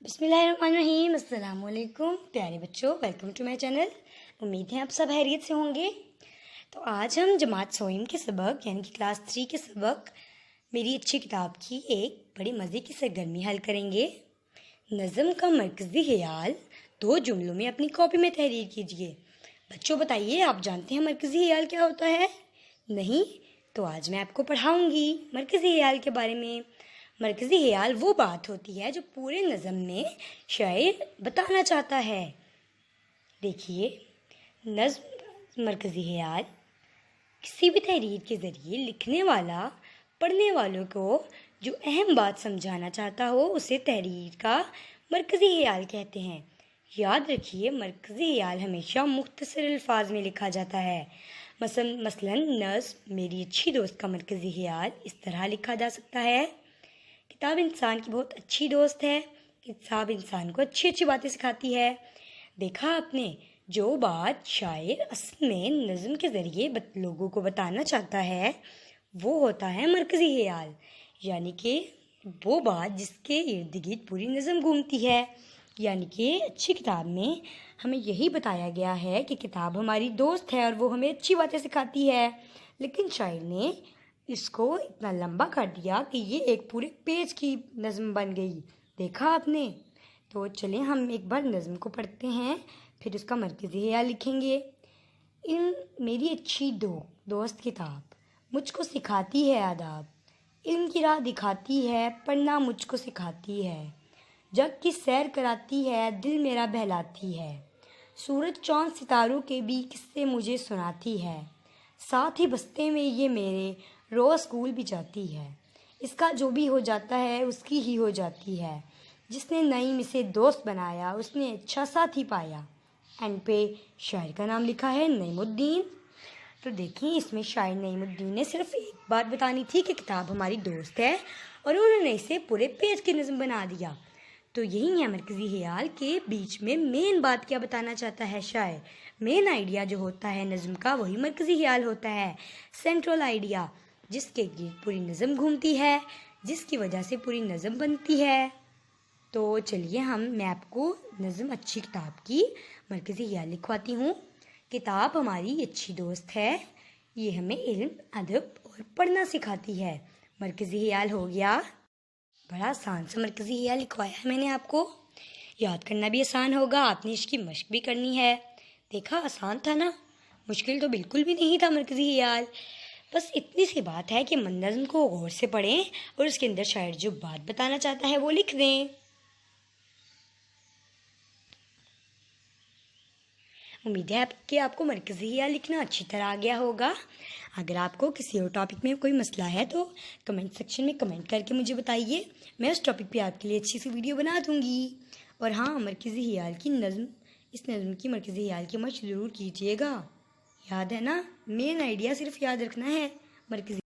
بسم اللہ الرحمن الرحیم۔ السلام علیکم پیارے بچوں، ویلکم ٹو مائی چینل۔ امید ہے آپ سب خیریت سے ہوں گے۔ تو آج ہم جماعت سوئم کے سبق یعنی کہ کلاس 3 کے سبق میری اچھی کتاب کی ایک بڑی مزے کی سرگرمی حل کریں گے۔ نظم کا مرکزی خیال 2 جملوں میں اپنی کاپی میں تحریر کیجیے۔ بچوں بتائیے، آپ جانتے ہیں مرکزی خیال کیا ہوتا ہے؟ نہیں؟ تو آج میں آپ کو پڑھاؤں گی مرکزی خیال کے بارے میں۔ مرکزی خیال وہ بات ہوتی ہے جو پورے نظم میں شاعر بتانا چاہتا ہے۔ دیکھیے، نظم مرکزی خیال کسی بھی تحریر کے ذریعے لکھنے والا پڑھنے والوں کو جو اہم بات سمجھانا چاہتا ہو اسے تحریر کا مرکزی خیال کہتے ہیں۔ یاد رکھیے، مرکزی خیال ہمیشہ مختصر الفاظ میں لکھا جاتا ہے۔ مثلا نظم میری اچھی دوست کا مرکزی خیال اس طرح لکھا جا سکتا ہے: کتاب انسان کی بہت اچھی دوست ہے۔ کتاب انسان کو اچھی اچھی باتیں سکھاتی ہے۔ دیکھا آپ نے، جو بات شاعر اصل میں نظم کے ذریعے لوگوں کو بتانا چاہتا ہے وہ ہوتا ہے مرکزی خیال، یعنی کہ وہ بات جس کے ارد گرد پوری نظم گھومتی ہے۔ یعنی کہ اچھی کتاب میں ہمیں یہی بتایا گیا ہے کہ کتاب ہماری دوست ہے اور وہ ہمیں اچھی باتیں سکھاتی ہے، لیکن شاعر نے اس کو اتنا لمبا کر دیا کہ یہ ایک پورے پیج کی نظم بن گئی۔ دیکھا آپ نے؟ تو چلیں ہم ایک بار نظم کو پڑھتے ہیں، پھر اس کا مرکزی خیال لکھیں گے۔ میری اچھی دوست کتاب مجھ کو سکھاتی ہے آداب، علم کی راہ دکھاتی ہے، پڑھنا مجھ کو سکھاتی ہے، جگ کی سیر کراتی ہے، دل میرا بہلاتی ہے، سورج چاند ستاروں کے بھی قصے مجھے سناتی ہے، ساتھ ہی بستے میں یہ میرے روز اسکول بھی جاتی ہے، اس کا جو بھی ہو جاتا ہے اس کی ہی ہو جاتی ہے، جس نے نعیم اسے دوست بنایا اس نے اچھا ساتھی پایا۔ اینڈ پہ شاعر کا نام لکھا ہے نعیم الدین۔ تو دیکھیں، اس میں شاعر نعیم الدین نے صرف ایک بات بتانی تھی کہ کتاب ہماری دوست ہے، اور انہوں نے اسے پورے پیج کی نظم بنا دیا۔ تو یہی ہے مرکزی خیال کے بیچ میں مین بات کیا بتانا چاہتا ہے شاعر۔ مین آئیڈیا جو ہوتا ہے نظم کا وہی مرکزی خیال ہوتا ہے، سینٹرل آئیڈیا، جس کے گرد پوری نظم گھومتی ہے، جس کی وجہ سے پوری نظم بنتی ہے۔ تو چلیے میں آپ کو نظم اچھی کتاب کی مرکزی خیال لکھواتی ہوں۔ کتاب ہماری اچھی دوست ہے، یہ ہمیں علم، ادب اور پڑھنا سکھاتی ہے۔ مرکزی خیال ہو گیا۔ بڑا آسان سا مرکزی خیال لکھوایا ہے میں نے آپ کو، یاد کرنا بھی آسان ہوگا، آپ نے اس کی مشق بھی کرنی ہے۔ دیکھا، آسان تھا نا؟ مشکل تو بالکل بھی نہیں تھا مرکزی خیال۔ بس اتنی سی بات ہے کہ نظم کو غور سے پڑھیں اور اس کے اندر شاعر جو بات بتانا چاہتا ہے وہ لکھ دیں۔ امید ہے کہ آپ کو مرکزی خیال لکھنا اچھی طرح آ گیا ہوگا۔ اگر آپ کو کسی اور ٹاپک میں کوئی مسئلہ ہے تو کمنٹ سیکشن میں کمنٹ کر کے مجھے بتائیے، میں اس ٹاپک پہ آپ کے لیے اچھی سی ویڈیو بنا دوں گی۔ اور ہاں، مرکزی خیال کی اس نظم کی مرکزی خیال کی مشق ضرور کیجیے گا۔ یاد ہے نا؟ مین آئیڈیا صرف یاد رکھنا ہے، مرکزی